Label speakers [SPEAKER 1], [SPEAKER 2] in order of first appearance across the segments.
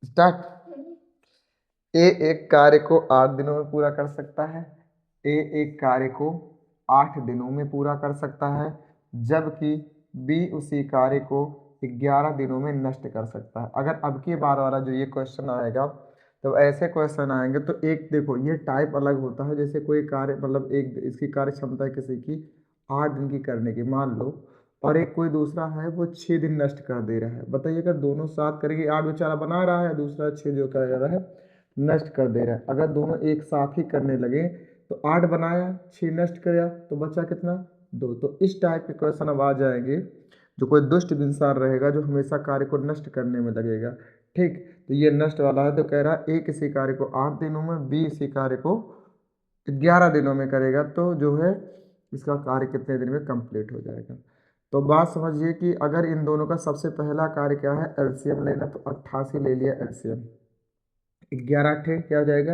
[SPEAKER 1] Start. ए एक कार्य को 8 दिनों में पूरा कर सकता है। ए एक कार्य को 8 दिनों में पूरा कर सकता है, जबकि बी उसी कार्य को 11 दिनों में नष्ट कर सकता है। अगर अब की बार वाला जो ये क्वेश्चन आएगा, तो ऐसे क्वेश्चन आएंगे तो एक देखो ये टाइप अलग होता है। जैसे कोई कार्य मतलब एक इसकी कार्य क्षमता है किसी की 8 दिन की करने की मान लो, और एक कोई दूसरा है वो 6 दिन नष्ट कर दे रहा है। बताइए अगर दोनों साथ करेंगे, 8 बेचारा बना रहा है, दूसरा 6 जो कर रहा है नष्ट कर दे रहा है। अगर दोनों एक साथ ही करने लगे तो 8 बनाया 6 नष्ट किया तो बचा कितना 2। तो इस टाइप के क्वेश्चन अब आ जाएंगे। जो कोई दुष्ट इंसान रहेगा जो हमेशा कार्य को नष्ट करने में लगेगा, ठीक, तो ये नष्ट वाला है। तो कह रहा है ए किसी कार्य को 8 दिनों में, बी इसी कार्य को 11 दिनों में करेगा, तो जो है इसका कार्य कितने दिन में कंप्लीट हो जाएगा। तो बात समझिए कि अगर इन दोनों का सबसे पहला कार्य क्या है, एलसीएम लेना, तो 88 ले लिया एलसीएम। 11 अट्ठे क्या हो जाएगा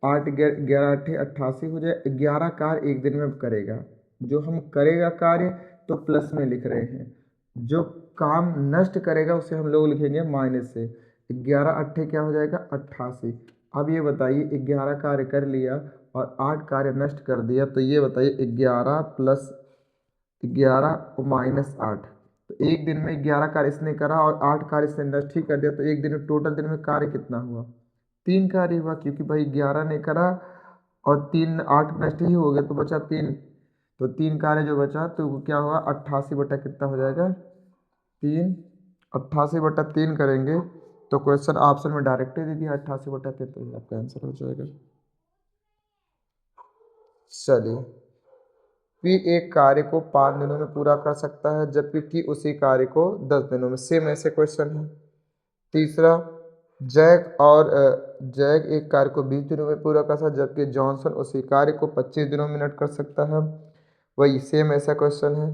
[SPEAKER 1] 8, 11 अट्ठे 88 हो जाए। 11 कार्य एक दिन में करेगा। जो हम करेगा कार्य तो प्लस में लिख रहे हैं, जो काम नष्ट करेगा उसे हम लोग लिखेंगे माइनस से। 11 अट्ठे क्या हो जाएगा 88। अब ये बताइए 11 कार्य कर लिया और 8 कार्य नष्ट कर दिया, तो ये बताइए 11 प्लस 11 माइनस 8, तो एक दिन में 11 कार्य इसने करा और 8 कार्य इसने नष्ट ही कर दिया, तो एक दिन में टोटल दिन में कार्य कितना हुआ 3 कार्य हुआ, क्योंकि भाई 11 ने करा और 3 8 नष्ट ही हो गए तो बचा 3। तो 3 कार्य जो बचा तो वो क्या हुआ 88 बटा कितना हो जाएगा 3। 88 बटा 3 करेंगे तो क्वेश्चन ऑप्शन में डायरेक्ट ही दे दिया 88 बटा 3, तो आपका आंसर हो जाएगा। चलिए, पी एक कार्य को 5 दिनों में पूरा कर सकता है, जबकि टी उसी कार्य को 10 दिनों में। सेम ऐसे क्वेश्चन है। तीसरा, जैक एक कार्य को 20 दिनों में पूरा कर सकता है, जबकि जॉनसन उसी कार्य को 25 दिनों में नष्ट कर सकता है। वही सेम ऐसा क्वेश्चन है।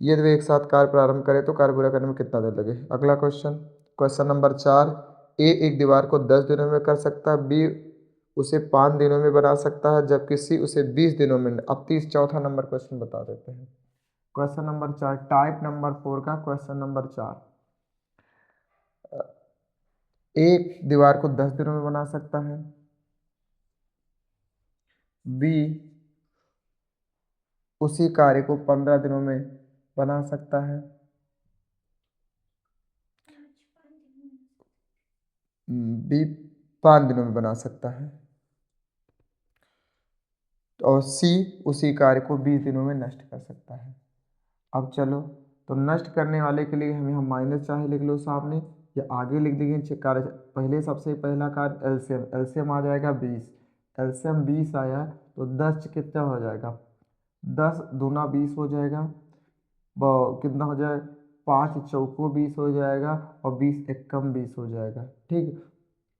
[SPEAKER 1] यदि वे एक साथ कार्य प्रारंभ करें तो कार्य पूरा करने में कितना देर लगे। अगला क्वेश्चन, क्वेश्चन नंबर 4, ए एक दीवार को 10 दिनों में कर सकता है, बी उसे 5 दिनों में बना सकता है, जबकि सी उसे 20 दिनों में। अब 34 नंबर क्वेश्चन बता देते हैं। क्वेश्चन नंबर 4 टाइप नंबर 4 का क्वेश्चन नंबर 4, एक दीवार को 10 दिनों में बना सकता है, बी उसी कार्य को 15 दिनों में बना सकता है, बी 5 दिनों में बना सकता है, और सी उसी कार्य को 20 दिनों में नष्ट कर सकता है। अब चलो, तो नष्ट करने वाले के लिए हम माइनस चाहे लिख लो सामने या आगे लिख देंगे कार्य। पहले सबसे पहला कार्य एलसीएम, एलसीएम आ जाएगा 20, एलसीएम 20 आया तो 10 कितना हो जाएगा 10 दूना 20 हो जाएगा, कितना हो जाए 5 चौको 20 हो जाएगा और 20 एकम 20 हो जाएगा, ठीक।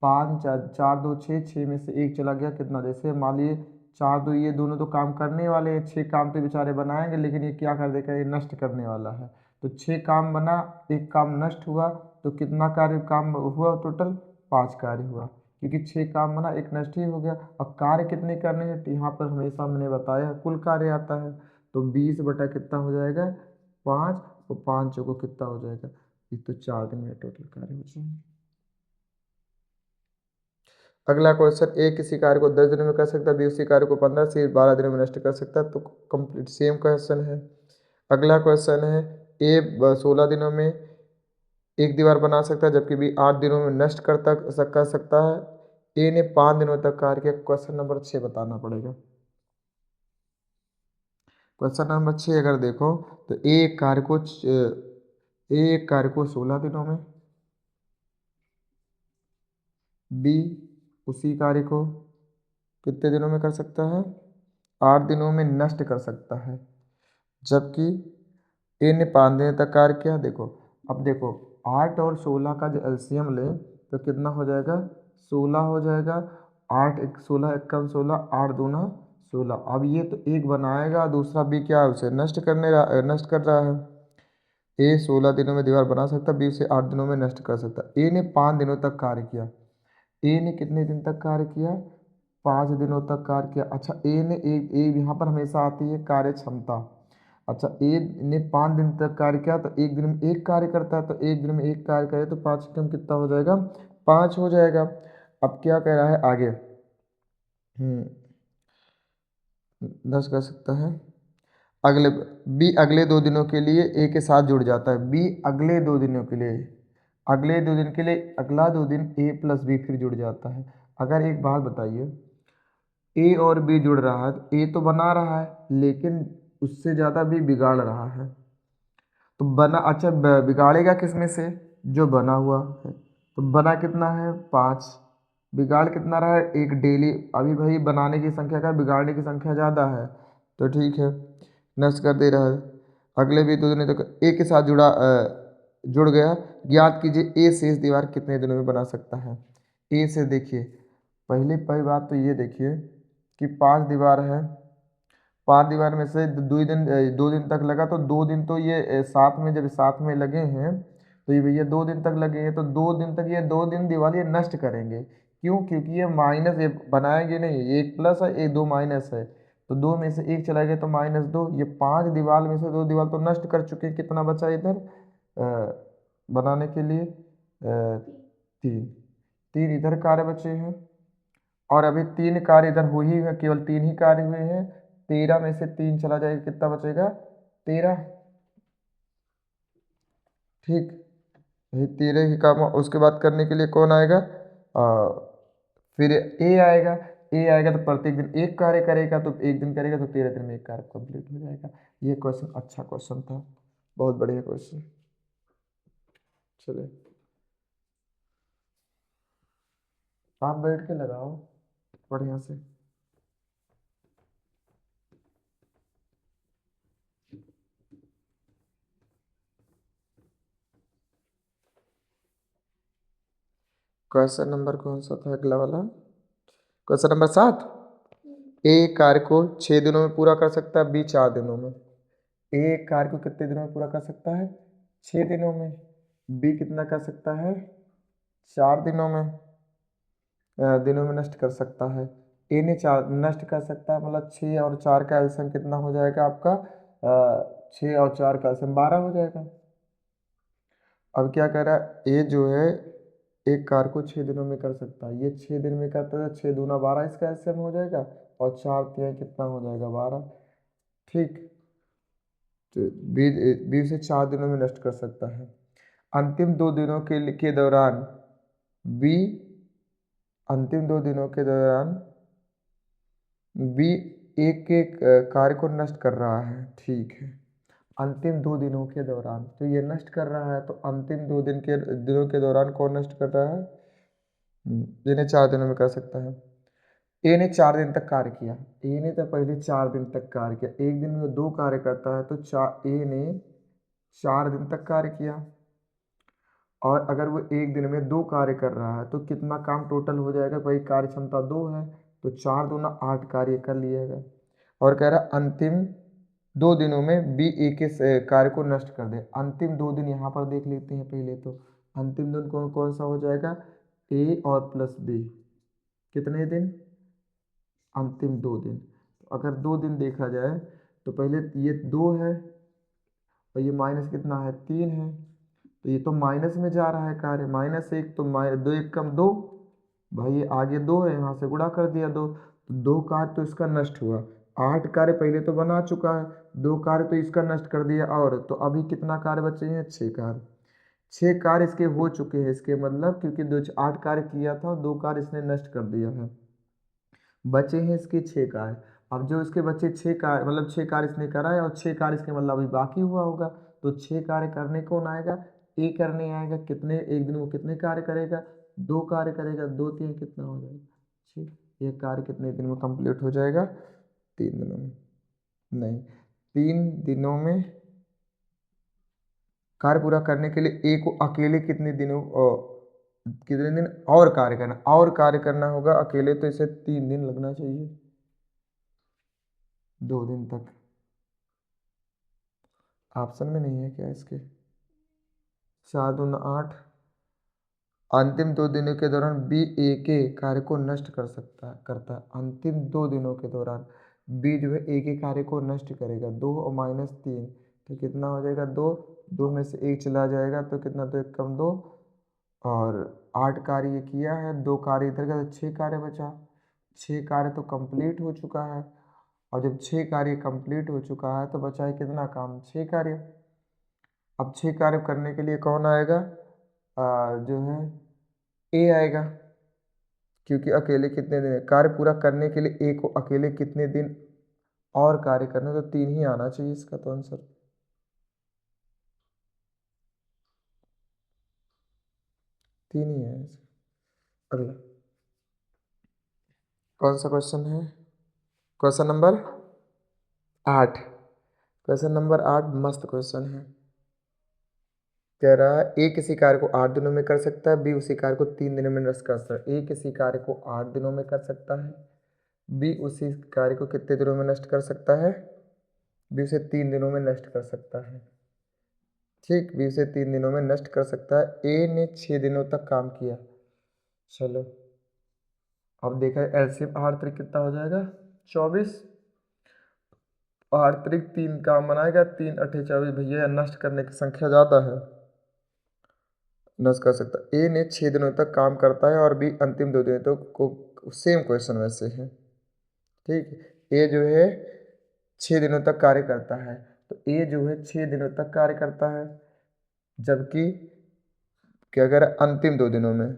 [SPEAKER 1] 5 4 4 2 6, 6 में से एक चला गया कितना, जैसे मान लिए 4 2, ये दोनों तो काम करने वाले हैं, 6 काम तो बेचारे बनाएंगे, लेकिन ये क्या कर देगा ये नष्ट करने वाला है। तो 6 काम बना, एक काम नष्ट हुआ, तो कितना कार्य काम हुआ टोटल 5 कार्य हुआ, क्योंकि 6 काम बना एक नष्ट ही हो गया। अब कार्य कितने करने हैं, तो यहाँ पर हमेशा मैंने बताया कुल कार्य आता है, तो 20 बटा कितना हो जाएगा 5, और 5 को कितना हो जाएगा, ये तो 4 दिन में टोटल कार्य हो जाएंगे। अगला क्वेश्चन, ए किसी कार्य को 10 दिनों में कर सकता है, बी उसी कार्य को 15 से 12 दिनों में नष्ट कर सकता है, तो कंप्लीट सेम क्वेश्चन है। अगला क्वेश्चन है, ए 16 दिनों में एक दीवार बना सकता है, जबकि बी 8 दिनों में नष्ट कर सकता है। ए ने 5 दिनों तक कार्य किया। क्वेश्चन नंबर 6 बताना पड़ेगा। क्वेश्चन नंबर 6 अगर देखो तो ए एक कार्य को 16 दिनों में, बी उसी कार्य को कितने दिनों में कर सकता है 8 दिनों में नष्ट कर सकता है, जबकि ए ने 5 दिन तक कार्य किया। देखो, अब देखो 8 और 16 का जो एलसीएम ले तो कितना हो जाएगा 16 हो जाएगा। 8 एक 16 एकम 16, 8 दूना 16। अब ये तो एक बनाएगा, दूसरा बी क्या है उसे नष्ट कर रहा है। ए 16 दिनों में दीवार बना सकता है, बी उसे 8 दिनों में नष्ट कर सकता है। ए ने 5 दिनों तक कार्य किया। ए ने कितने दिन तक कार्य किया 5 दिनों तक कार्य किया। अच्छा, ए ने एक ए यहाँ पर हमेशा आती है कार्य क्षमता। अच्छा, ए ने 5 दिन तक कार्य किया तो एक दिन में एक कार्य करता है, तो एक दिन में एक कार्य करे तो 5 एकम कितना हो जाएगा 5 हो जाएगा। अब क्या कह रहा है आगे, 10 कर सकता है। अगले बी अगले 2 दिनों के लिए ए के साथ जुड़ जाता है। बी अगले 2 दिनों के लिए, अगले 2 दिन के लिए अगला 2 दिन ए प्लस बी फिर जुड़ जाता है। अगर एक बात बताइए, ए और बी जुड़ रहा है तो ए तो बना रहा है लेकिन उससे ज़्यादा बी बिगाड़ रहा है। तो बना अच्छा बिगाड़ेगा किस में से, जो बना हुआ है। तो बना कितना है 5, बिगाड़ कितना रहा है 1 डेली। अभी भाई बनाने की संख्या का बिगाड़ने की संख्या ज़्यादा है तो ठीक है नष्ट कर दे रहा है। अगले भी 2 दिन तक ए के साथ जुड़ गया। ज्ञात कीजिए ए शेष दीवार कितने दिनों में बना सकता है। ए से देखिए, पहली बात तो ये देखिए कि 5 दीवार है, 5 दीवार में से 2 दिन तक लगा तो 2 दिन तो ये साथ में, जब साथ में लगे हैं तो ये भैया 2 दिन तक लगे हैं तो 2 दिन तक ये 2 दिन दीवार ये नष्ट करेंगे। क्यों? क्योंकि ये माइनस, ये बनाएंगे नहीं, एक प्लस है एक 2 माइनस है। तो 2 में से 1 चला गया तो -2। ये 5 दीवार में से 2 दीवार तो नष्ट कर चुके हैं। कितना बचा इधर बनाने के लिए 3, 3 इधर कार्य बचे हैं और अभी 3 कार्य इधर हुए ही हैं, केवल 3 ही कार्य हुए हैं। 13 में से 3 चला जाएगा, कितना बचेगा 13। ठीक, यही 13 ही काम। उसके बाद करने के लिए कौन आएगा, फिर ए आएगा। ए आएगा तो प्रत्येक दिन एक कार्य करेगा, तो एक दिन करेगा तो 13 दिन में एक कार्य कंप्लीट हो जाएगा। ये क्वेश्चन अच्छा क्वेश्चन था, बहुत बढ़िया क्वेश्चन। चलिए आप बैठ के लगाओ बढ़िया से। क्वेश्चन नंबर कौन सा था अगला वाला, क्वेश्चन नंबर 7। ए कार्य को 6 दिनों में पूरा कर सकता है, बी 4 दिनों में। ए कार्य को कितने दिनों में पूरा कर सकता है, 6 दिनों में। बी कितना कर सकता है, 4 दिनों में, दिनों में नष्ट कर सकता है। ए ने 4 नष्ट कर सकता है, मतलब 6 और 4 का एलसीएम कितना हो जाएगा आपका, 6 और 4 का एलसीएम 12 हो जाएगा। अब क्या कह रहा है, ए जो है एक कार को 6 दिनों में कर सकता है, ये 6 दिन में करता है, 6 दूना 12 इसका एलसीएम हो जाएगा और 4 तिहाई कितना हो जाएगा 12। ठीक, तो बी से 4 दिनों में नष्ट कर सकता है। अंतिम 2 दिनों के दौरान बी, अंतिम 2 दिनों के दौरान बी एक एक कार्य को नष्ट कर रहा है। ठीक है, अंतिम 2 दिनों के दौरान तो ये नष्ट कर रहा है, तो अंतिम 2 दिनों के दौरान कौन नष्ट कर रहा है, जिन्हें 4 दिनों में कर सकता है। ए ने 4 दिन तक कार्य किया, ए ने तो पहले 4 दिन तक कार्य किया। एक दिन में वो 2 कार्य करता है तो ए ने 4 दिन तक कार्य किया। और अगर वो एक दिन में 2 कार्य कर रहा है तो कितना काम टोटल हो जाएगा भाई, कार्य क्षमता 2 है तो 4 दूना 8 कार्य कर लिएगा। और कह रहा अंतिम 2 दिनों में बी ए के कार्य को नष्ट कर दे। अंतिम 2 दिन यहाँ पर देख लेते हैं पहले। तो अंतिम दिन कौन कौन सा हो जाएगा, ए और प्लस बी, कितने दिन, अंतिम 2 दिन। तो अगर 2 दिन देखा जाए तो पहले ये 2 है और ये माइनस कितना है 3 है, तो ये तो माइनस में जा रहा है कार्य, -1 तो 2 1 कम 2, भाई ये आगे 2 है, यहाँ से गुणा कर दिया 2, तो 2 कार्य तो इसका नष्ट हुआ। 8 कार्य पहले तो बना चुका है, 2 कार्य तो इसका नष्ट कर दिया। और तो अभी कितना कार्य बचे हैं, 6 कार्य। 6 कार्य इसके हो चुके हैं, इसके मतलब क्योंकि 8 कार्य किया था, 2 कार्य इसने नष्ट कर दिया है, बचे हैं इसके 6 कार्य। अब जो इसके बचे 6 कार्य, मतलब 6 कार्य इसने करा है और 6 कार्य इसके मतलब अभी बाकी हुआ होगा। तो 6 कार्य करने कौन आएगा, ए करने आएगा। कितने, एक दिन वो कितने कार्य करेगा, 2 कार्य करेगा, 2 3 कितना हो जाएगा 6। ये कार्य कितने दिन में कंप्लीट हो जाएगा, 3 दिनों में, नहीं 3 दिनों में। कार्य पूरा करने के लिए ए को अकेले कितने दिन और कार्य करना होगा अकेले, तो इसे 3 दिन लगना चाहिए, 2 दिन तक। ऑप्शन में नहीं है क्या इसके, 4 दूना 8। अंतिम 2 दिनों के दौरान बी ए के कार्य को नष्ट करता है। अंतिम 2 दिनों के दौरान बी जो है ए के कार्य को नष्ट करेगा। 2 और -3 तो कितना हो जाएगा 2, 2 में से 1 चला जाएगा तो कितना, 2 1 कम 2, और 8 कार्य ये किया है, 2 कार्य इधर का, तो 6 कार्य बचा। 6 कार्य तो कंप्लीट हो चुका है, और जब 6 कार्य कंप्लीट हो चुका है तो बचा है कितना काम, 6 कार्य। अब 6 कार्य करने के लिए कौन आएगा, जो है ए आएगा, क्योंकि अकेले कितने दिन कार्य पूरा करने के लिए ए को अकेले कितने दिन और कार्य करना, तो 3 ही आना चाहिए इसका तो आंसर। 3 ही है। अगला कौन सा क्वेश्चन है, क्वेश्चन नंबर 8। क्वेश्चन नंबर 8 मस्त क्वेश्चन है। कह रहा है ए किसी कार्य को 8 दिनों में कर सकता है, बी उसी कार्य को 3 दिनों में नष्ट कर सकता है। ए किसी कार्य को 8 दिनों में कर सकता है, बी उसी कार्य को कितने दिनों में नष्ट कर सकता है, बी उसे 3 दिनों में नष्ट कर सकता है। ठीक, बी उसे 3 दिनों में नष्ट कर सकता है। ए ने 6 दिनों तक काम किया। चलो अब देखा है एलसीएम 8 त्रिक कितना हो जाएगा, 24। 8 त्रिक 3 काम बनाएगा, 3 अठे 24 भैया, नष्ट करने की संख्या ज़्यादा है, नष्ट कर सकता है। ए ने 6 दिनों तक काम करता है और बी अंतिम 2 दिनों तक को सेम क्वेश्चन वैसे है। ठीक, ए जो है 6 दिनों तक कार्य करता है, तो ए जो है 6 दिनों तक कार्य करता है, जबकि क्या अगर अंतिम 2 दिनों में,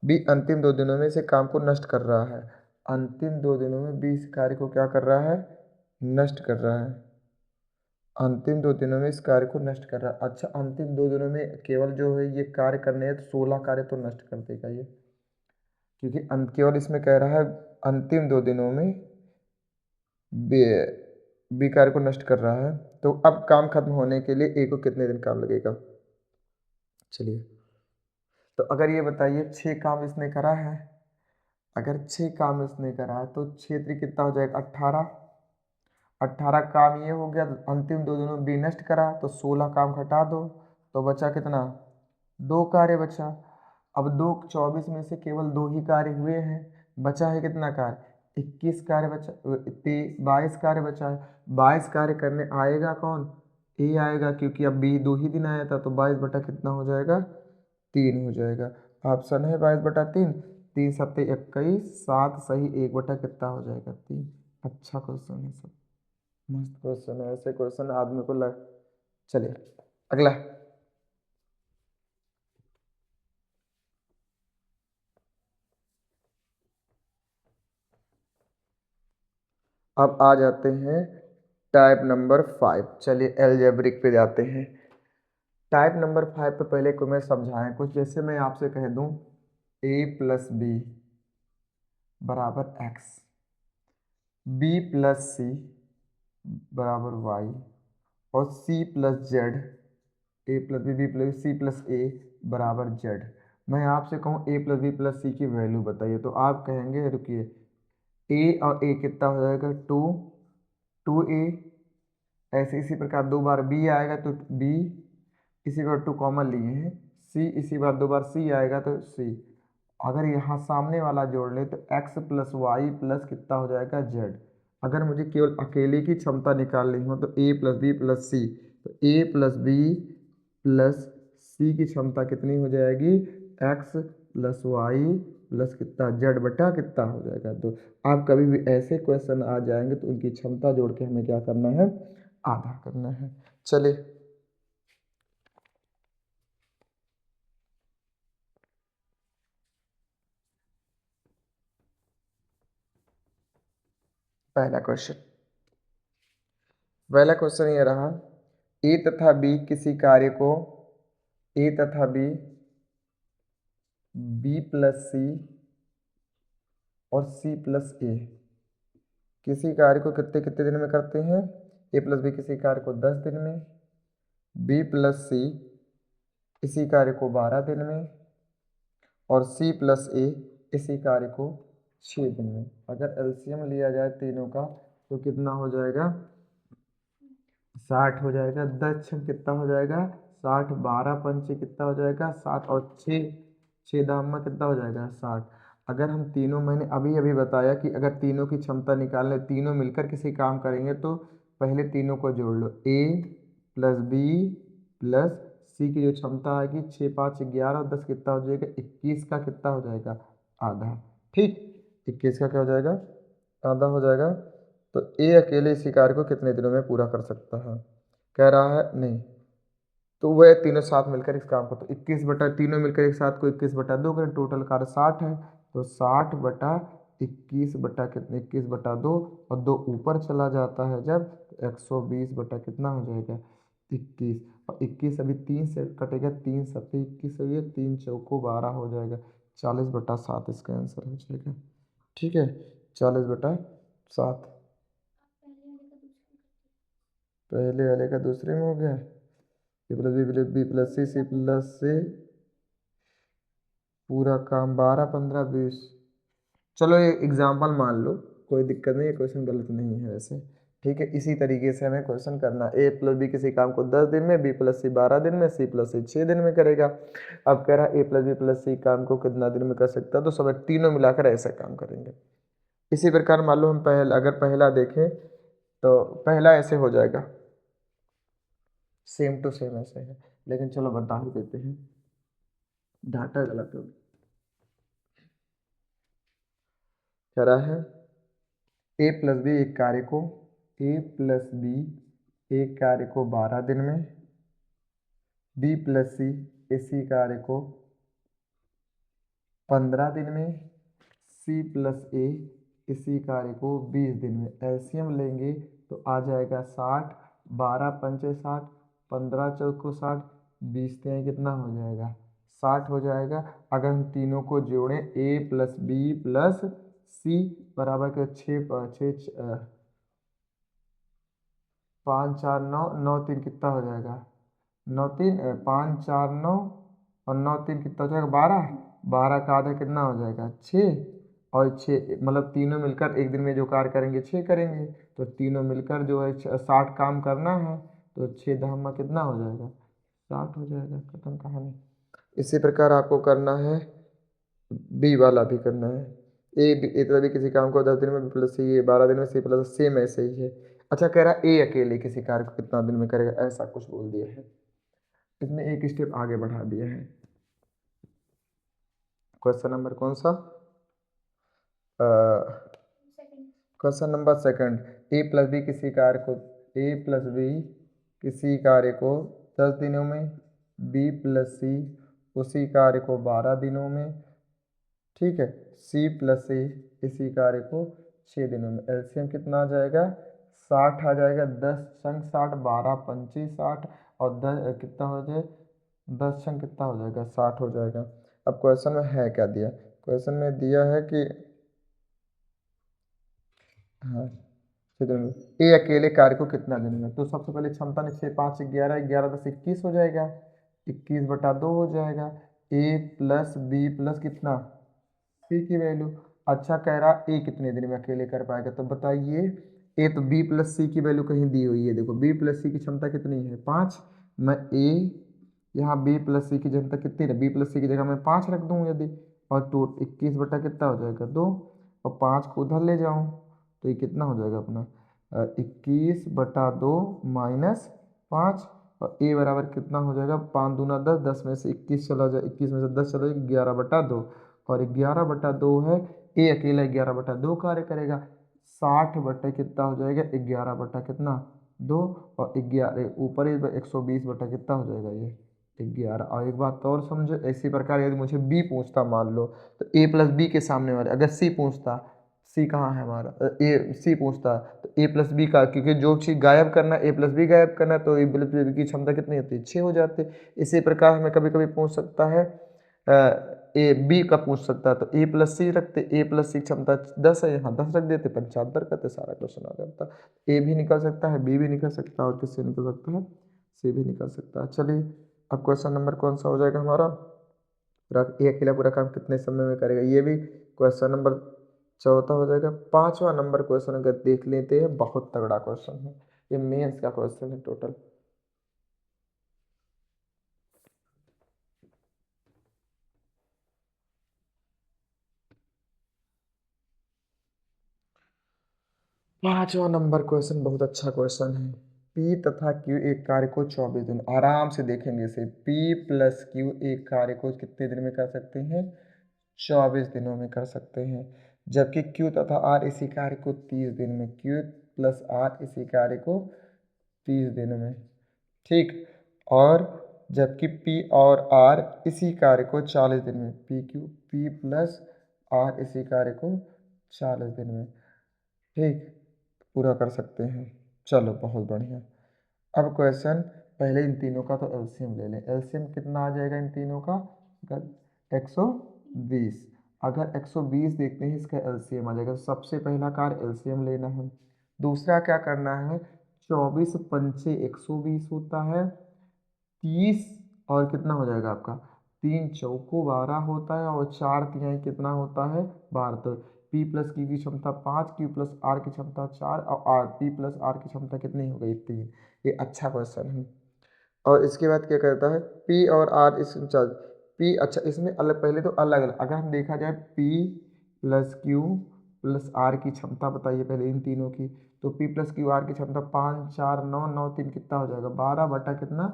[SPEAKER 1] बी अंतिम 2 दिनों में इसे काम को नष्ट कर रहा है। अंतिम 2 दिनों में बी इस कार्य को क्या कर रहा है, नष्ट कर रहा है। अंतिम 2 दिनों में इस कार्य को नष्ट कर रहा है। अच्छा, अंतिम 2 दिनों में केवल जो है ये कार्य करने हैं, तो 16 कार्य तो नष्ट कर देगा ये, क्योंकि केवल इसमें कह रहा है अंतिम 2 दिनों में बी कार्य को नष्ट कर रहा है। तो अब काम खत्म होने के लिए ए को कितने दिन काम लगेगा। चलिए, तो अगर ये बताइए 6 काम इसने करा है, अगर 6 काम इसने करा है तो 6 त्रिक कितना हो जाएगा, 18। 18 काम ये हो गया, तो अंतिम 2 दिनों बी नष्ट करा, तो 16 काम घटा दो, तो बचा कितना, 2 कार्य बचा। अब 2 24 में से केवल 2 ही कार्य हुए हैं, बचा है कितना कार्य, 21 कार्य बचा, 22 कार्य बचा है। 22 कार्य करने आएगा कौन, ए आएगा, क्योंकि अब बी 2 ही दिन आया था, तो 22 बटा कितना हो जाएगा, 3 हो जाएगा। ऑप्शन है 22 बटा 3, 3 सत्ते 21, 7 सही 1 बटा कितना हो जाएगा, 3। अच्छा क्वेश्चन है सब, मस्त क्वेश्चन है, ऐसे क्वेश्चन आदमी को लग। चलिए अगला, अब आ जाते हैं टाइप नंबर 5। चलिए एलजेब्रिक पे जाते हैं। टाइप नंबर 5 पे पहले को मैं समझाएं कुछ, जैसे मैं आपसे कह दूं a प्लस बी बराबर एक्स, बी प्लस सी बराबर वाई, और C plus Z, A plus B plus C plus A बराबर जेड। मैं आपसे कहूँ A plus B plus C की वैल्यू बताइए, तो आप कहेंगे रुकिए, ए और ए कितना हो जाएगा, 2, 2a, ऐसे इसी प्रकार 2 बार बी आएगा तो बी, इसी बार 2 कॉमन लिए हैं, सी इसी बार 2 बार सी आएगा तो सी। अगर यहाँ सामने वाला जोड़ ले तो x प्लस वाई प्लस कितना हो जाएगा, z। अगर मुझे केवल अकेले की क्षमता निकालनी हो तो a प्लस बी प्लस सी, तो a plus B plus C की क्षमता कितनी हो जाएगी, x प्लस वाई प्लस कितना, z बटा कितना हो जाएगा, तो आप कभी भी ऐसे क्वेश्चन आ जाएंगे तो उनकी क्षमता जोड़ के हमें क्या करना है, आधा करना है। चलिए पहला क्वेश्चन, पहला क्वेश्चन ये रहा, ए तथा बी किसी कार्य को, ए तथा बी, बी प्लस सी और सी प्लस ए किसी कार्य को कितने कितने दिन में करते हैं, ए प्लस बी किसी कार्य को 10 दिन में, बी प्लस सी इसी कार्य को 12 दिन में, और सी प्लस ए इसी कार्य को 6 दिन में। अगर एलसीएम लिया जाए तीनों का तो कितना हो जाएगा, 60 हो जाएगा। 10 छः कितना हो जाएगा, 60, 12 पंचे कितना हो जाएगा 60, और 6 दाम में कितना हो जाएगा 60। अगर हम तीनों, मैंने अभी अभी बताया कि अगर तीनों की क्षमता निकालने, तीनों मिलकर किसी काम करेंगे तो पहले तीनों को जोड़ लो, a plus B plus C की जो क्षमता आएगी 6 5 11 और 10 कितना हो जाएगा 21 का कितना हो जाएगा आधा। ठीक, 21 का क्या हो जाएगा आधा हो जाएगा। तो ए अकेले इसी कार्य को कितने दिनों में पूरा कर सकता है, कह रहा है नहीं, तो वह तीनों साथ मिलकर इस काम को, तो 21 बटा तीनों मिलकर एक साथ को 21 बटा 2 करें, टोटल कार्य 60 है, तो 60 बटा 21 बटा कितने 21 बटा 2 और 2 ऊपर चला जाता है जब 120 बटा कितना हो जाएगा 21, और 21 अभी 3 से कटेगा, 3 सत्ते 21 हो गया, 3 चौको 12 हो जाएगा, 40 बटा 7 इसका आंसर हो जाएगा। ठीक है, 40 बटा 7 पहले वाले का दूसरे में हो गया, A plus B plus C plus से पूरा काम 12 15 20। चलो ये एग्जाम्पल मान लो, कोई दिक्कत नहीं है, क्वेश्चन गलत नहीं है वैसे। ठीक है, इसी तरीके से हमें क्वेश्चन करना, ए प्लस बी किसी काम को 10 दिन में, बी प्लस सी 12 दिन में, सी प्लस सी 6 दिन में करेगा। अब कह रहा है ए प्लस बी प्लस सी काम को कितना दिन में कर सकता है, तो सब तीनों मिलाकर ऐसा काम करेंगे। इसी प्रकार मान लो हम अगर पहला देखें तो पहला ऐसे हो जाएगा, सेम टू सेम ऐसे है, लेकिन चलो बता ही देते हैं, डाटा गलत हो गया। कह रहा है ए प्लस बी एक कार्य को, ए प्लस बी एक कार्य को 12 दिन में, बी प्लस सी इसी कार्य को 15 दिन में, सी प्लस ए इसी कार्य को 20 दिन में। एलसीएम लेंगे तो आ जाएगा 60, 12 पंचे 60, 15 चौको 60, 20 तिहाई कितना हो जाएगा 60 हो जाएगा। अगर हम तीनों को जोड़ें ए प्लस बी प्लस सी बराबर के 5 4 9, 9 3 कितना हो जाएगा 9 3 5 4 9 और 9 3 कितना हो जाएगा 12, 12 का आधा कितना हो जाएगा 6, और 6 मतलब तीनों मिलकर एक दिन में जो कार्य करेंगे 6 करेंगे, तो तीनों मिलकर जो है 60 काम करना है, तो 6 धामा कितना हो जाएगा 60 हो जाएगा, खत्म कहानी। इसी प्रकार आपको करना है, बी वाला भी करना है, ए तो भी किसी काम को 10 दिन में, बी प्लस सी 12 दिन में, सी प्लस सेम ऐसे ही है। अच्छा, कह रहा है ए अकेले किसी कार्य को कितना दिन में करेगा, ऐसा कुछ बोल दिया है, इसमें एक स्टेप आगे बढ़ा दिया है। क्वेश्चन नंबर कौन सा, क्वेश्चन नंबर सेकंड, ए प्लस बी किसी कार्य को, ए प्लस बी किसी कार्य को 10 दिनों में, बी प्लस सी उसी कार्य को 12 दिनों में, ठीक है, सी प्लस सी इसी कार्य को 6 दिनों में। एलसीएम कितना आ जाएगा 60 आ जाएगा, 10 संग 60, 12 पंची 60 और 10 कितना हो जाए 10 संग कितना हो जाएगा 60 हो जाएगा। अब क्वेश्चन में है क्या दिया, क्वेश्चन में दिया है कि हाँ ए अकेले कार्य को कितना दिन में, तो सबसे पहले क्षमता ने 6 5 11 11 10 21 हो जाएगा, 21 बटा 2 हो जाएगा, ए प्लस बी प्लस कितना सी की वैल्यू। अच्छा, कह रहा ए कितने दिन में अकेले कर पाएगा, तो बताइए, ए तो बी प्लस सी की वैल्यू कहीं दी हुई है, देखो बी प्लस सी की क्षमता कितनी है 5, मैं ए यहाँ बी प्लस सी की क्षमता कितनी है, बी प्लस सी की जगह मैं 5 रख दूँ यदि, और टू 21 बटा कितना हो जाएगा 2, और 5 को उधर ले जाऊँ तो ये कितना हो जाएगा अपना 21 बटा 2 माइनस 5, और ए बराबर कितना हो जाएगा 5 दूना 10, 10 में से 21 चला जाए, 21 में से 10 चला जाए 11 बटा 2, और 11 बटा 2 है, ए अकेला 11 बटा 2 कार्य करेगा, 60 बटे कितना हो जाएगा 11 बटा कितना 2, और 11 ऊपर 120 बटा कितना हो जाएगा ये 11। और एक बात और समझो, इसी प्रकार यदि मुझे बी पूछता मान लो, तो ए प्लस बी के सामने वाले, अगर सी पूछता, सी कहाँ है हमारा ए सी पूछता, तो ए प्लस बी का, क्योंकि जो चीज़ गायब करना ए प्लस बी गायब करना, तो ए प्लस बी की क्षमता कितनी होती है 6 हो जाती। इसी प्रकार हमें कभी कभी पूछ सकता है ए बी का पूछ सकता है, तो ए प्लस सी रखते, ए प्लस सी क्षमता 10 है, यहाँ 10 रख देते, 75 करते, सारा क्वेश्चन आ जाता। ए भी निकल सकता है, बी भी निकल सकता है, और किससे निकल सकता है सी भी निकल सकता है। चलिए, अब क्वेश्चन नंबर कौन सा हो जाएगा हमारा, ये अकेला पूरा काम कितने समय में करेगा, ये भी क्वेश्चन नंबर चौथा हो जाएगा। 5वां नंबर क्वेश्चन अगर देख लेते हैं, बहुत तगड़ा क्वेश्चन है, ये मेंस का क्वेश्चन है टोटल। पांचवा नंबर क्वेश्चन बहुत अच्छा क्वेश्चन है। P तथा Q एक कार्य को 24 दिन, आराम से देखेंगे इसे, P प्लस Q एक कार्य को कितने दिन में कर सकते हैं? 24 दिनों में कर सकते हैं। जबकि Q तथा R इसी कार्य को 30 दिन में, Q प्लस R इसी कार्य को 30 दिनों में, ठीक। और जबकि P और R इसी कार्य को 40 दिन में, P प्लस R इसी कार्य को 40 दिन में, ठीक, पूरा कर सकते हैं। चलो बहुत बढ़िया। अब क्वेश्चन, पहले इन तीनों का तो एलसीएम ले लें। एलसीएम कितना आ जाएगा इन तीनों का? अगर 120, अगर 120 देखते हैं इसका एलसीएम आ जाएगा। सबसे पहला कार्य एलसीएम लेना है। दूसरा क्या करना है, 24 पंचे 120 होता है, 30 और कितना हो जाएगा आपका, 3 चौको 12 होता है, और 4 तिहाई कितना होता है, 12। तो P प्लस Q की क्षमता 5, Q प्लस R की क्षमता 4, और P प्लस R की क्षमता कितनी हो गई, 3। ये अच्छा क्वेश्चन है। और इसके बाद क्या करता है, P और R इस P, अच्छा इसमें अलग, पहले तो अलग अलग, अगर हम देखा जाए P plus Q plus R की क्षमता बताइए पहले इन तीनों की। तो P प्लस Q R की क्षमता 5 4 9 9 3 कितना हो जाएगा, 12 बटा कितना,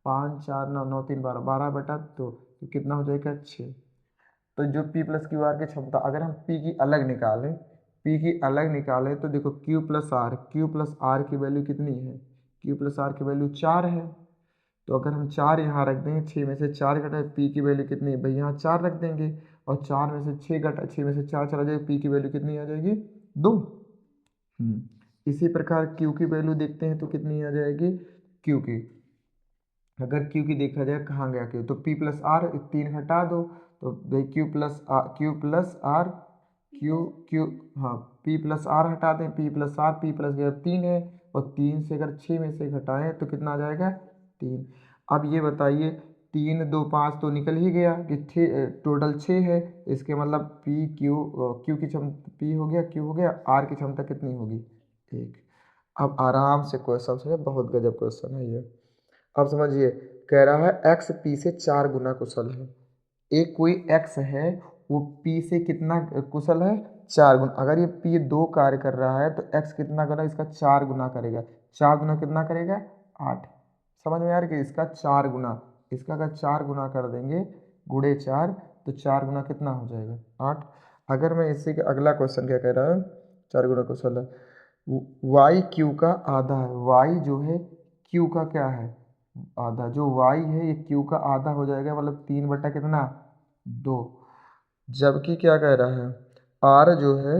[SPEAKER 1] 5 4 9 9 3 12, 12 बटा 2, तो कितना हो जाएगा, 6। तो जो P प्लस Q R की क्षमता, अगर हम P की अलग निकालें, P की अलग निकालें तो देखो Q प्लस R की वैल्यू कितनी है, Q प्लस R की वैल्यू 4 है। तो अगर हम 4 यहाँ रख दें, 6 में से 4 घटाए, P की वैल्यू कितनी है भाई, यहाँ 4 रख देंगे, और 4 में से 6 घटा, 6 में से 4 चला जाएगा, P की वैल्यू कितनी आ जाएगी, 2। इसी प्रकार Q की वैल्यू देखते हैं तो कितनी आ जाएगी, Q की, अगर Q की देखा जाए कहाँ गया Q, तो P प्लस R 3 हटा दो, तो भाई Q प्लस R Q, हाँ P प्लस R हटा दें, P plus R, P plus 3 है, और 3 से अगर 6 में से घटाएं तो कितना आ जाएगा, 3। अब ये बताइए, 3 2 5 तो निकल ही गया कि टोटल 6 है, इसके मतलब Q की क्षमता P हो गया, Q हो गया, R की क्षमता कितनी होगी, 1। अब आराम से क्वेश्चन सुनिए, बहुत गजब क्वेश्चन है ये। अब समझिए, कह रहा है x p से 4 गुना कुशल है। एक कोई x है, वो p से कितना कुशल है, 4 गुना। अगर ये p 2 कार्य कर रहा है तो x कितना करेगा, इसका 4 गुना करेगा। 4 गुना कितना करेगा, 8। समझ में आ रहा है कि इसका 4 गुना, इसका अगर 4 गुना कर देंगे, गुणे 4, तो 4 गुना कितना हो जाएगा, 8। अगर मैं इसी का अगला क्वेश्चन क्या कह रहा है, 4 गुना कुशल है, y q का आधा है। y जो है q का क्या है, आधा। जो y है ये q का आधा हो जाएगा, मतलब 3 बटा कितना, 2। जबकि क्या कह रहा है, r जो है,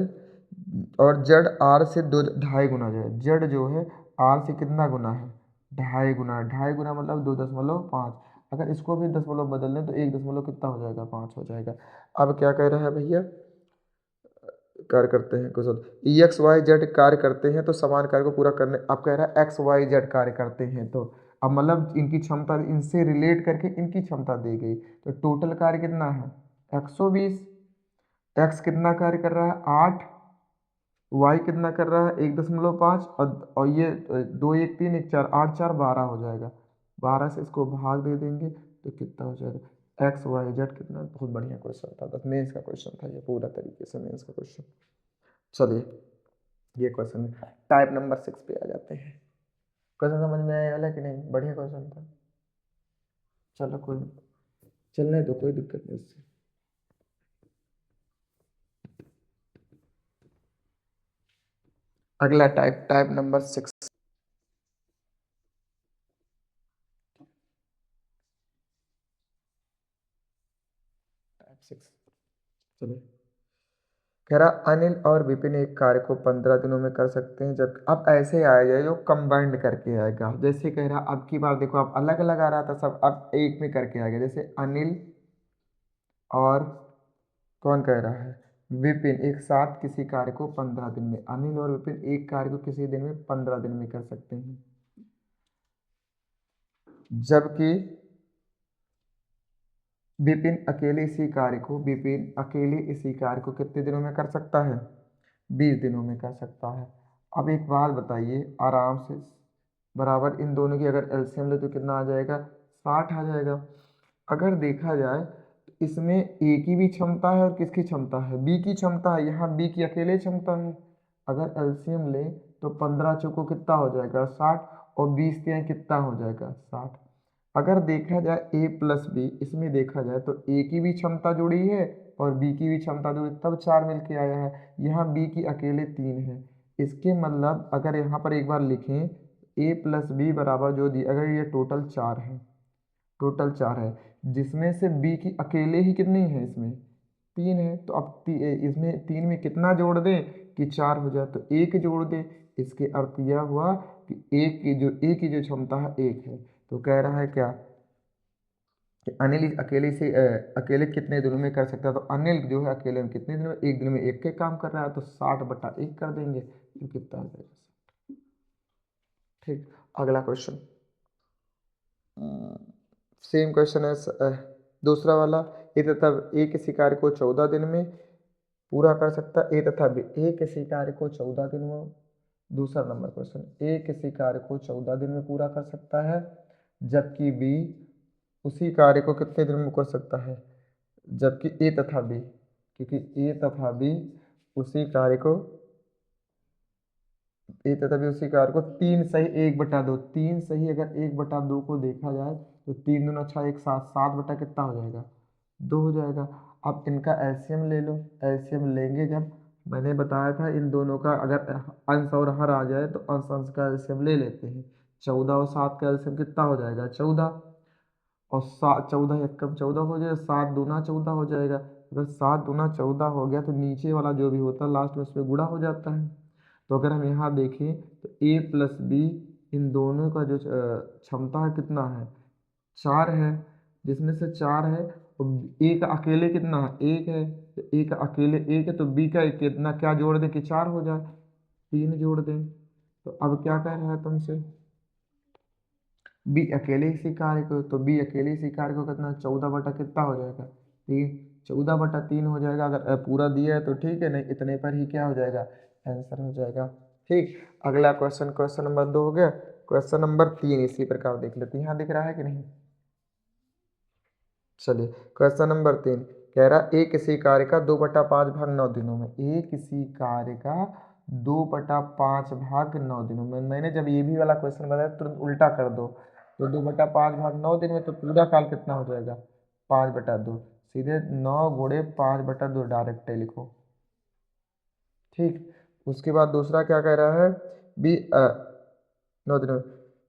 [SPEAKER 1] और z r से 2.5 गुना जो है, z जो है r से कितना गुना है, 2.5 गुना। 2.5 गुना मतलब 2.5। अगर इसको भी दशमलव बदल दें तो 1 दशमलव कितना हो जाएगा, 5 हो जाएगा। अब क्या कह रहा है भैया, कार्य करते हैं कुशल, एक्स वाई जेड कार्य करते हैं तो समान कार्य को पूरा करने, अब कह रहा है एक्स वाई जेड कार्य करते हैं, तो अब मतलब इनकी क्षमता, इनसे रिलेट करके इनकी क्षमता दी गई, तो टोटल कार्य कितना है, 120। एक्स कितना कार्य कर रहा है, 8, वाई कितना कर रहा है, 1.5, और ये 2 1 3 1 4, 8 4 12 हो जाएगा। 12 से इसको भाग दे देंगे तो कितना हो जाएगा, एक्स वाई जेड कितना। बहुत बढ़िया क्वेश्चन था, बस मेंस का क्वेश्चन था ये, पूरा तरीके से मेंस का क्वेश्चन। चलिए, ये क्वेश्चन है, टाइप नंबर 6 पे आ जाते हैं। क्वेश्चन समझ में आया वाला कि नहीं, बढ़िया क्वेश्चन था। चलो कोई, चलने दो, कोई दिक्कत नहीं उससे। अगला टाइप, टाइप नंबर 6। टाइप 6, चलिए, कह रहा अनिल और विपिन एक कार्य को 15 दिनों में कर सकते हैं, जब अब ऐसे आया जाए जो कंबाइंड करके आएगा। जैसे कह रहा, अब की बार देखो, अब अलग अलग आ रहा था सब, अब एक में करके आएगा। जैसे अनिल और कौन कह रहा है, विपिन एक साथ किसी कार्य को 15 दिन में, अनिल और विपिन एक कार्य को किसी दिन में 15 दिन में कर सकते हैं। जबकि विपिन अकेले इसी कार्य को कितने दिनों में कर सकता है, 20 दिनों में कर सकता है। अब एक बात बताइए आराम से, बराबर इन दोनों की अगर एलसीएम ले तो कितना आ जाएगा, 60 आ जाएगा। अगर देखा जाए तो इसमें ए की भी क्षमता है और किसकी क्षमता है, बी की क्षमता है, यहाँ बी की अकेले क्षमता है। अगर एलसीएम ले तो 15 चौको कितना हो जाएगा, 60, और 20 तियाई कितना हो जाएगा 60। अगर देखा जाए ए प्लस बी, इसमें देखा जाए तो ए की भी क्षमता जुड़ी है और बी की भी क्षमता जुड़ी, तब 4 मिल के आया है। यहाँ बी की अकेले 3 है। इसके मतलब अगर यहाँ पर एक बार लिखें ए प्लस बी बराबर जो दी, अगर ये टोटल 4 है, टोटल 4 है, जिसमें से बी की अकेले ही कितनी है, इसमें 3 है। तो अब इसमें 3 में कितना जोड़ दें कि 4 हो जाए, तो 1 जोड़ दें। इसके अर्थ यह हुआ कि ए की जो क्षमता है 1 है। तो कह रहा है क्या कि अनिल अकेले कितने दिनों में कर सकता है, तो अनिल जो है अकेले में कितने दिनों में, 1 दिन में 1 के काम कर रहा है, तो 60/1 कर देंगे तो कितना आ जाएगा। ठीक, अगला क्वेश्चन सेम क्वेश्चन है दूसरा वाला। ए तथा ए किसी कार्य को 14 दिन में पूरा कर सकता है। ए तथा बी, ए किसी कार्य को 14 दिन में, दूसरा नंबर क्वेश्चन, ए किसी कार्य को 14 दिन में पूरा कर सकता है, जबकि बी उसी कार्य को कितने दिन में कर सकता है, जबकि ए तथा बी, क्योंकि ए तथा बी उसी कार्य को ए तथा बी उसी कार्य को 3 सही 1/2, 3 सही अगर 1/2 को देखा जाए तो 3 दूना 6 एक 7, 7 बटा कितना हो जाएगा 2 हो जाएगा। अब इनका एलसीएम ले लो, एलसीएम लेंगे जब, मैंने बताया था इन दोनों का अगर अंश और हर आ जाए तो अंश अंश का एलसीएम ले लेते हैं। 14 और 7 का एलसीएम कितना हो जाएगा 14, और 14 एकम 14 हो जाएगा, 7 दूना 14 हो जाएगा। अगर 7 दूना 14 हो गया तो नीचे वाला जो भी होता है लास्ट में उसमें गुणा हो जाता है। तो अगर हम यहाँ देखें तो ए प्लस बी इन दोनों का जो क्षमता है कितना है 4 है, जिसमें से 4 है और ए का अकेले कितना है 1 है, तो ए का अकेले 1 है, तो बी का कितना क्या जोड़ दें कि 4 हो जाए, 3 जोड़ दें। तो अब क्या कह रहा है तुमसे, बी अकेले इसी कार्य को, तो बी अकेले इसी कार्य को कितना 14 बटा कितना हो जाएगा 3, 14/3 हो जाएगा। अगर पूरा दिया है तो ठीक है, नहीं इतने पर ही क्या हो जाएगा आंसर हो जाएगा। ठीक, अगला क्वेश्चन, क्वेश्चन नंबर 2 हो गया। क्वेश्चन नंबर 3 इसी प्रकार देख लेते हैं, यहाँ दिख रहा है कि नहीं। चलिए क्वेश्चन नंबर 3 कह रहा ए किसी कार्य का 2/5 भाग 9 दिनों में, ए किसी कार्य का 2/5 भाग 9 दिनों में। मैंने जब ये भी वाला क्वेश्चन बताया तुरंत उल्टा कर दो, तो 2/5 भाग 9 दिन में, तो पूरा काल कितना हो जाएगा 5/2, सीधे 9 गुणे 5/2 डायरेक्ट लिखो। ठीक, उसके बाद दूसरा क्या कह रहा है, बी 9 दिनों में,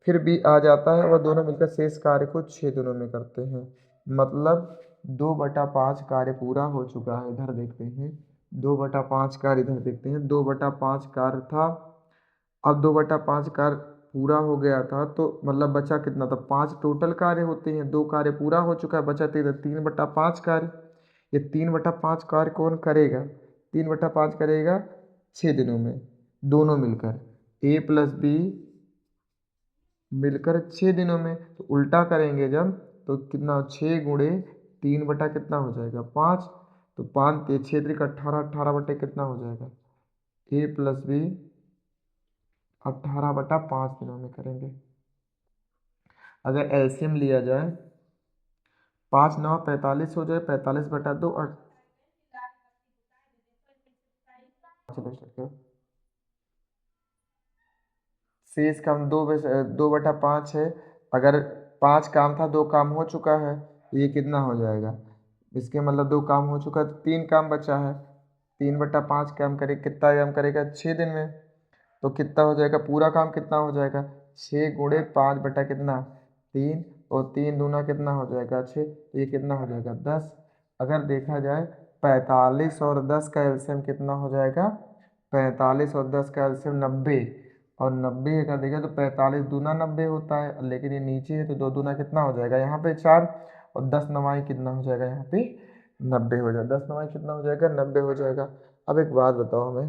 [SPEAKER 1] फिर बी आ जाता है और दोनों मिलकर शेष कार्य को 6 दिनों में करते हैं। मतलब 2/5 कार्य पूरा हो चुका है, इधर देखते हैं 2/5 कार्य, इधर देखते हैं 2/5 कार्य था। अब 2/5 कार्य पूरा हो गया था, तो मतलब बचा कितना था 5 टोटल कार्य होते हैं, 2 कार्य पूरा हो चुका है, बचा 3/5 कार्य। ये 3/5 कार्य कौन करेगा, 3/5 करेगा 6 दिनों में, दोनों मिलकर ए प्लस बी मिलकर 6 दिनों में। तो उल्टा करेंगे जब, तो कितना 6 गुणे 3 बटा कितना हो जाएगा 5, तो 5 6 3 18, 18 बटे कितना हो जाएगा ए प्लस बी 18/5 दिनों में करेंगे। अगर एलसीएम लिया जाए 5 9 45 हो जाए, 45/2 और चलो स्टार्ट करो। शेष काम 2/5 है, अगर 5 काम था 2 काम हो चुका है, तो ये कितना हो जाएगा, इसके मतलब 2 काम हो चुका है तो 3 काम बचा है, 3/5 काम करे कितना काम करेगा 6 दिन में, तो कितना हो जाएगा पूरा काम कितना हो जाएगा 6 गुणे 5 बटा कितना 3, और 3 दूना कितना हो जाएगा 6, तो ये कितना हो जाएगा 10। अगर देखा जाए 45 और 10 का एलसीएम कितना हो जाएगा, 45 और 10 का एलसीएम 90, और 90 अगर देखें तो 45 दूना 90 होता है, लेकिन ये नीचे है तो 2 दूना कितना हो जाएगा यहाँ पे 4, और 10 नवाई कितना हो जाएगा यहाँ पे 90 हो जाएगा, 10 नवाई कितना हो जाएगा 90 हो जाएगा। अब एक बात बताओ हमें,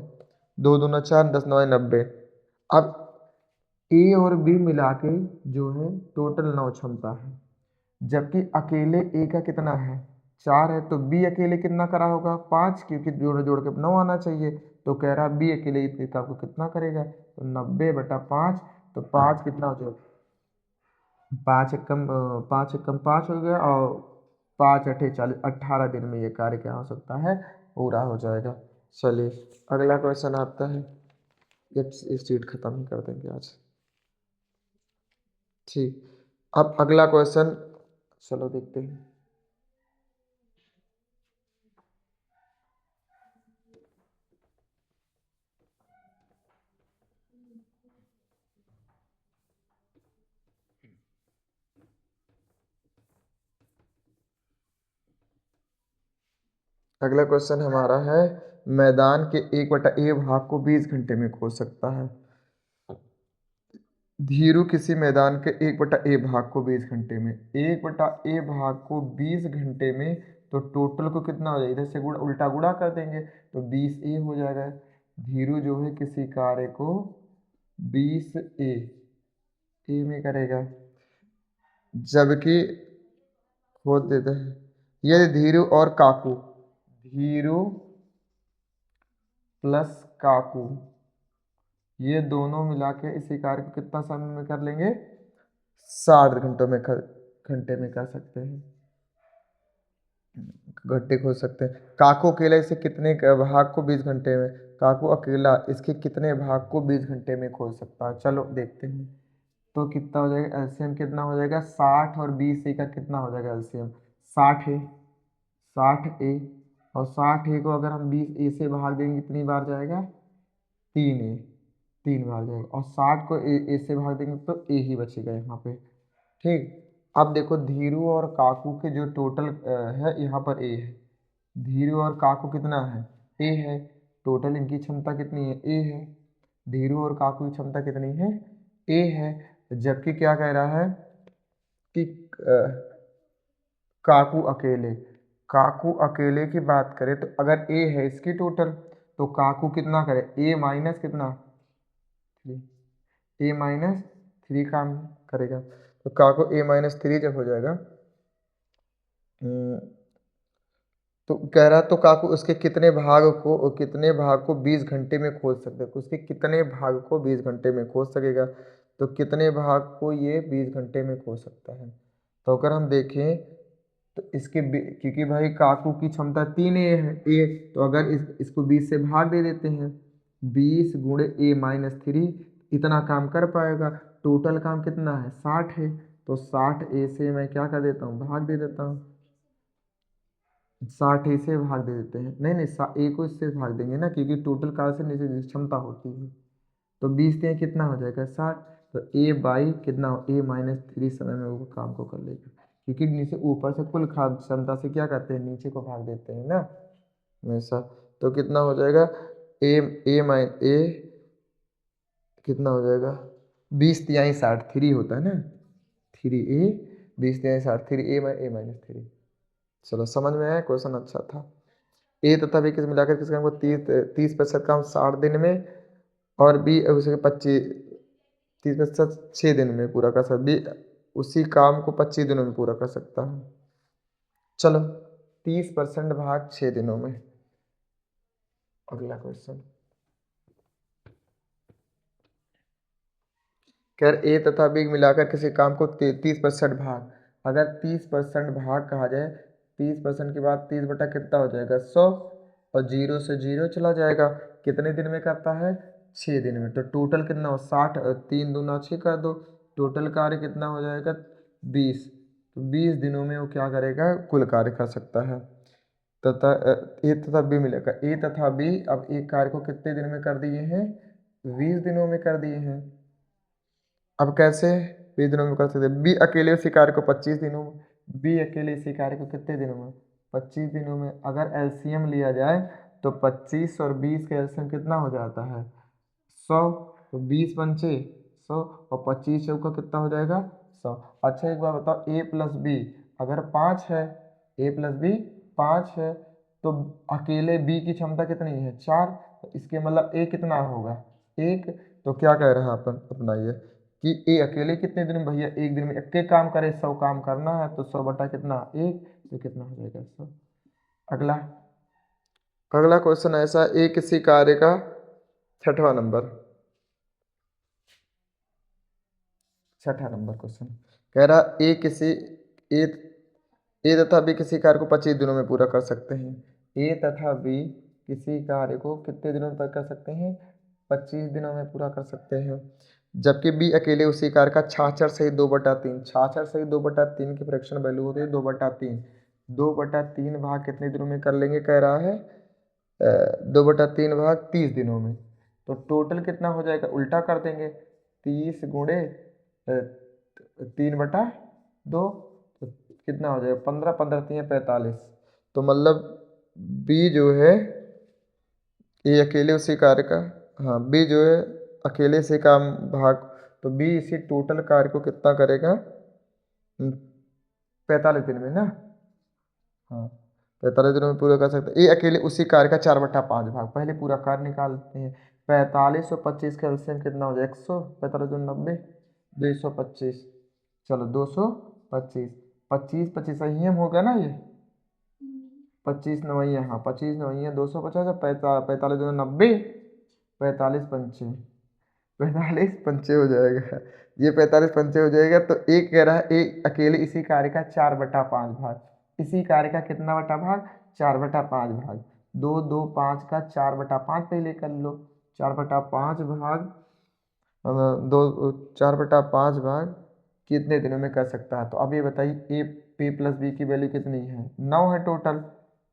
[SPEAKER 1] 2 दूना 4, 10 नवाई 90। अब ए और बी मिला के जो है टोटल 9 क्षमता है, जबकि अकेले ए का कितना है 4 है, तो बी अकेले कितना करा होगा 5, क्योंकि जोड़ जोड़ के 9 आना चाहिए। तो कह रहा बी अकेले इस किताब को कितना करेगा, तो 90/5, तो 5 कितना हो जाएगा 5 हो गया, और 5 8 40, 18 दिन में ये कार्य क्या हो सकता है पूरा हो जाएगा। चलिए अगला क्वेश्चन आता है, ये शीट खत्म ही कर देंगे आज। ठीक। अब अगला क्वेश्चन, चलो देखते हैं। अगला क्वेश्चन हमारा है, मैदान के 1/A भाग को 20 घंटे में खोद सकता है। धीरू किसी मैदान के 1/A भाग को 20 घंटे में, 1/A भाग को 20 घंटे में, तो टोटल को कितना हो जाएगा, इधर से गुणा उल्टा गुणा कर देंगे तो 20A हो जाएगा। धीरू जो है किसी कार्य को 20A में करेगा, जबकि खोद देता है। ये धीरू और काकू, धीरू प्लस काकू, ये दोनों मिला के इसी कार्य को कितना समय में कर लेंगे, 60 घंटे में कर सकते हैं, घंटे खोज सकते हैं। काकू अकेला इसे कितने भाग को 20 घंटे में, काकू अकेला इसके कितने भाग को 20 घंटे में खोज सकता है, चलो देखते हैं। तो कितना हो जाएगा, एलसीएम कितना हो जाएगा, 60 और 20A का कितना हो जाएगा एलसीएम, 60 है, 60A, और 60A को अगर हम 20A से भाग देंगे कितनी बार जाएगा, 3A, 3 बार जाएगा, और 60 को ए से भाग देंगे तो A ही बचेगा यहाँ पे। ठीक। अब देखो धीरू और काकू के जो टोटल है, यहाँ पर A है, धीरू और काकू कितना है, A है, टोटल इनकी क्षमता कितनी है, A है। धीरू और काकू की क्षमता कितनी है, A है। जबकि क्या कह रहा है कि काकू अकेले की बात करें तो अगर A है इसकी टोटल, तो काकू कितना करे, A माइनस कितना, 3, A-3 काम करेगा, तो काकू A-3 जब हो जाएगा, तो कह रहा तो काकू उसके कितने भाग को 20 घंटे में खोज सकते हैं, उसके कितने भाग को 20 घंटे में खोज सकेगा, तो कितने भाग को ये 20 घंटे में खोज सकता है। तो अगर हम देखें तो क्योंकि भाई काकू की क्षमता 3A है, A, तो अगर इसको 20 से भाग दे देते हैं, 20 गुणे A-3 इतना काम कर पाएगा। टोटल काम कितना है, 60 है, तो 60A से मैं क्या कर देता हूँ, भाग दे देता हूँ, 60A से भाग दे देते हैं, नहीं नहीं A को इससे भाग देंगे ना, क्योंकि टोटल कार्य से नीचे क्षमता होती है, तो 20 से कितना हो जाएगा, 60, तो A कितना A-3 समय में वो काम को कर लेगा, क्योंकि नीचे ऊपर से कुल क्षमता से क्या करते हैं, नीचे को भाग देते हैं ना हमेशा। तो कितना हो जाएगा, ए कितना हो जाएगा, 20×3 3 होता है ना, 3A, 20×3 3A-3। चलो समझ में आया, क्वेश्चन अच्छा था। A तथा B किस मिलाकर किस काम को 30% काम 60 दिन में, और B उसे 30% 6 दिन में पूरा कर सकता, B उसी काम को 25 दिनों में पूरा कर सकता है। चलो 30% भाग 6 दिनों में। अगला क्वेश्चन, खैर A तथा B मिलाकर किसी काम को 30% भाग, अगर 30% भाग कहा जाए, 30% के बाद 30 बटा कितना हो जाएगा, 100, और 0 से 0 चला जाएगा, कितने दिन में करता है, 6 दिन में, तो टोटल कितना हो, 60, 3 दूना 6 कर दो, टोटल कार्य कितना हो जाएगा, 20, तो 20 दिनों में वो क्या करेगा, कुल कार्य कर सकता है। तथा A तथा B मिलेगा, A तथा B अब एक कार्य को कितने दिन में कर दिए हैं, 20 दिनों में कर दिए हैं। अब कैसे 20 दिनों में कर सकते हैं, बी अकेले इसी कार्य को 25 दिनों में, बी अकेले इसी कार्य को कितने दिनों में, 25 दिनों में। अगर एलसीएम लिया जाए तो 25 और 20 का एलसीएम कितना हो जाता है, 100, तो 20 पंचे 100, और 25 चौका कितना हो जाएगा, 100। अच्छा एक बार बताओ, ए प्लस बी अगर 5 है, ए प्लस बी 5 है, तो अकेले बी की क्षमता कितनी है, 4, तो इसके मतलब ए कितना होगा, 1। तो क्या कह रहा है अपन अपना ये कि ए अकेले कितने दिन में, भैया एक दिन में एक काम करे, 100 काम करना है, तो 100 बटा कितना, 1, तो कितना हो जाएगा, 100। अगला अगला क्वेश्चन ऐसा, ए किसी कार्य का 6वां नंबर, 6 नंबर क्वेश्चन कह रहा, ए ए तथा बी किसी कार्य को 25 दिनों में पूरा कर सकते हैं। ए तथा बी किसी कार्य को कितने दिनों में कर सकते हैं, 25 दिनों में पूरा कर सकते हैं। जबकि बी अकेले उसी कार्य का 66 सही 2/3, 66 सही 2/3 की फ्रैक्शन वैल्यू होती है 2/3, 2/3 भाग कितने दिनों में कर लेंगे कह रहा है, 2/3 भाग 30 दिनों में। तो टोटल कितना हो जाएगा, उल्टा कर देंगे, 30 गुणे 3/2, तो कितना हो जाएगा 15, 15 3 45। तो मतलब बी जो है ये अकेले उसी कार्य का, हाँ बी जो है अकेले से काम भाग, तो बी इसी टोटल कार्य को कितना करेगा 45 दिन में ना, हाँ 45 दिनों में पूरा कर सकते हैं। ये अकेले उसी कार्य का 4/5 भाग, पहले पूरा कार्य निकालते हैं। 45 और 25 का एलसीएम कितना हो जाए 100, 45 दूनी 90, 225, चलो 225, 25 25 संयम होगा ना ये, 25 नवैया, हाँ 25 नवैया 250, 45 दूनी 90, 45 पंचे, 45 पंचे हो जाएगा, ये 45 पंचे हो जाएगा। तो एक कह रहा है एक अकेले इसी कार्य का 4/5 भाग, इसी कार्य का कितना बटा भाग 4/5 भाग, 2 2 5 का 4/5 पहले कर लो, 4/5 भाग दो 4/5 भाग कितने दिनों में कर सकता है। तो अब ये बताइए ए पी प्लस बी की वैल्यू कितनी है, 9 है टोटल,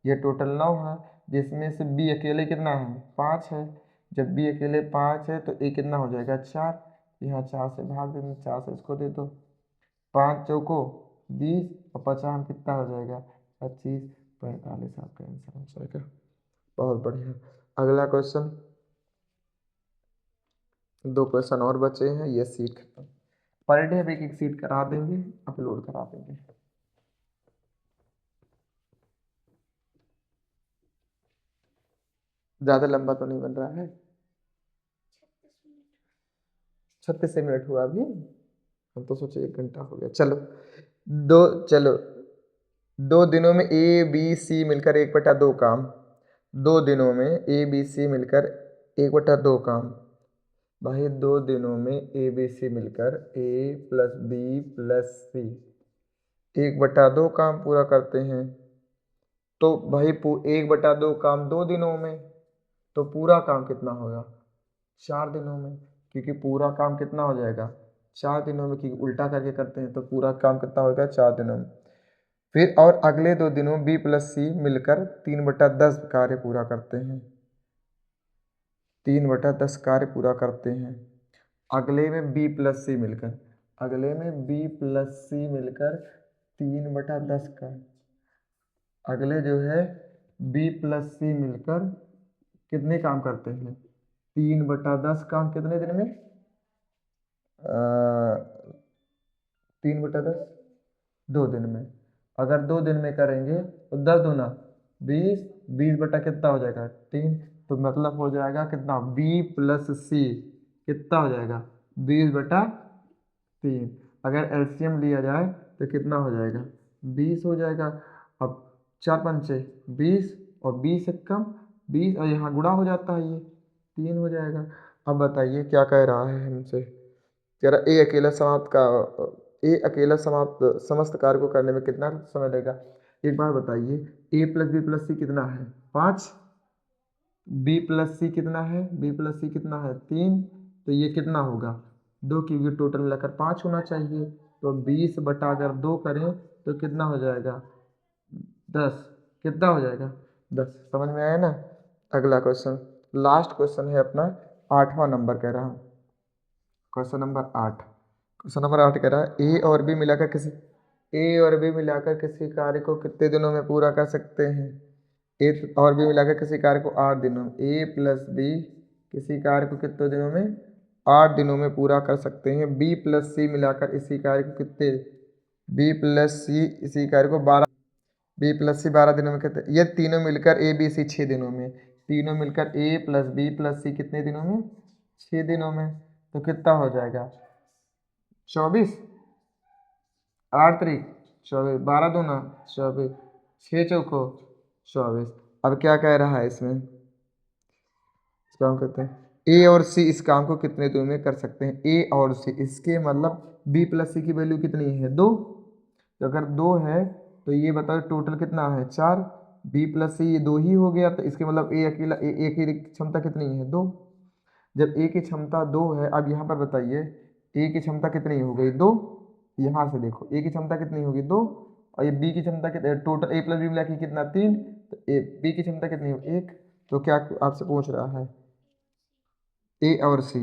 [SPEAKER 1] ये टोटल 9 है, जिसमें से बी अकेले कितना है 5 है, जब बी अकेले 5 है तो ए कितना हो जाएगा 4, यहाँ 4 से भाग देंगे, 4 से इसको दे दो, 5 चौको 20 और 50 कितना हो जाएगा 25, 45 आपका आंसर हो जाएगा। बहुत बढ़िया। अगला क्वेश्चन, 2 क्वेश्चन और बचे हैं, ये सीट खत्म। पर डे अब एक सीट करा देंगे, अपलोड करा देंगे। ज़्यादा लंबा तो नहीं बन रहा है, 36 मिनट हुआ अभी, हम तो सोचे 1 घंटा हो गया। चलो 2 दिनों में ए बी सी मिलकर 1/2 काम, 2 दिनों में ए बी सी मिलकर 1/2 काम, भाई 2 दिनों में ए बी सी मिलकर ए प्लस बी प्लस सी 1/2 काम पूरा करते हैं। तो भाई 1/2 काम 2 दिनों में, तो पूरा काम कितना होगा 4 दिनों में, क्योंकि पूरा काम कितना हो जाएगा 4 दिनों में, क्योंकि उल्टा करके करते हैं तो पूरा काम कितना होगा 4 दिनों में। फिर और अगले 2 दिनों बी प्लस सी मिलकर 3/10 कार्य पूरा करते हैं, 3/10 कार्य पूरा करते हैं। अगले में बी प्लस सी मिलकर, अगले में बी प्लस सी मिलकर 3/10 का, अगले जो है बी प्लस सी मिलकर कितने काम करते हैं 3/10 काम कितने दिन में, 3/10 2 दिन में। अगर 2 दिन में करेंगे तो 10 दूना 20, 20 बटा कितना हो जाएगा 3, तो मतलब हो जाएगा कितना बी प्लस सी कितना हो जाएगा 20/3। अगर एलसीएम लिया जाए तो कितना हो जाएगा 20 हो जाएगा। अब 4 पंचे 20 और 20 एक कम 20, और यहाँ गुणा हो जाता है, ये 3 हो जाएगा। अब बताइए क्या कह रहा है हमसे, कह रहा ए अकेला समाप्त समस्त कार्य को करने में कितना समय लेगा। एक बार बताइए ए प्लस बी प्लस सी कितना है 5, बी प्लस सी कितना है, बी प्लस सी कितना है 3, तो ये कितना होगा 2, क्योंकि टोटल मिलाकर 5 होना चाहिए। तो 20 बटा अगर 2 करें तो कितना हो जाएगा 10, कितना हो जाएगा 10, समझ में आया ना। अगला क्वेश्चन, लास्ट क्वेश्चन है अपना 8वां नंबर कह रहा हूँ, क्वेश्चन नंबर 8, क्वेश्चन नंबर 8 कह रहा है ए और बी मिलाकर किसी कार्य को कितने दिनों में पूरा कर सकते हैं। ए और बी मिलाकर किसी कार्य को 8 दिनों में, ए प्लस बी किसी कार्य को कितने दिनों में 8 दिनों में पूरा कर सकते हैं। बी प्लस सी मिलाकर इसी कार्य को कितने, बी प्लस सी इसी कार्य को 12, बी प्लस सी 12 दिनों में कितने, ये तीनों मिलकर ए बी सी 6 दिनों में, तीनों मिलकर ए प्लस बी प्लस सी कितने दिनों में 6 दिनों में। तो कितना हो जाएगा 24, 8 तारीख 24, 12 दूना 24, 6 चौको 24। अब क्या कह रहा है इसमें, इस काम करते हैं ए और सी इस काम को कितने दिनों में कर सकते हैं। ए और सी इसके मतलब बी प्लस सी की वैल्यू कितनी है 2, तो अगर 2 है तो ये बताओ टोटल कितना है 4, बी प्लस सी ये 2 ही हो गया, तो इसके मतलब ए अकेला ए की क्षमता कितनी है 2। जब ए की क्षमता 2 है, अब यहाँ पर बताइए ए की क्षमता कितनी हो गई 2, यहाँ से देखो ए की क्षमता कितनी होगी 2, और ये बी की क्षमता कितनी, टोटल ए प्लस बी मिला के कितना 3, तो ए बी की क्षमता कितनी हो 1, तो क्या आपसे पूछ रहा है ए और सी।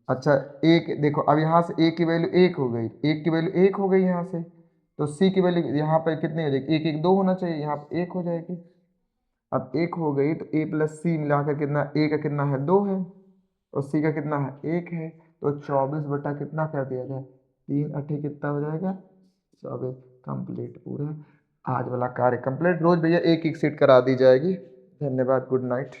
[SPEAKER 1] अच्छा एक देखो, अब यहाँ से ए की वैल्यू 1 हो गई, एक की वैल्यू 1 हो गई यहाँ से, तो सी की वैल्यू यहाँ पर कितनी हो जाएगी, 1 1 2 होना चाहिए, यहाँ पर 1 हो जाएगी। अब 1 हो गई तो ए प्लस सी मिलाकर कितना, ए का कितना है 2 है और सी का कितना है 1 है, तो 24 बटा कितना कर दिया जाए 3 अट्ठी कितना हो जाएगा 24। कंप्लीट पूरा आज वाला कार्य कंप्लीट। रोज भैया एक एक सीट करा दी जाएगी। धन्यवाद, गुड नाइट।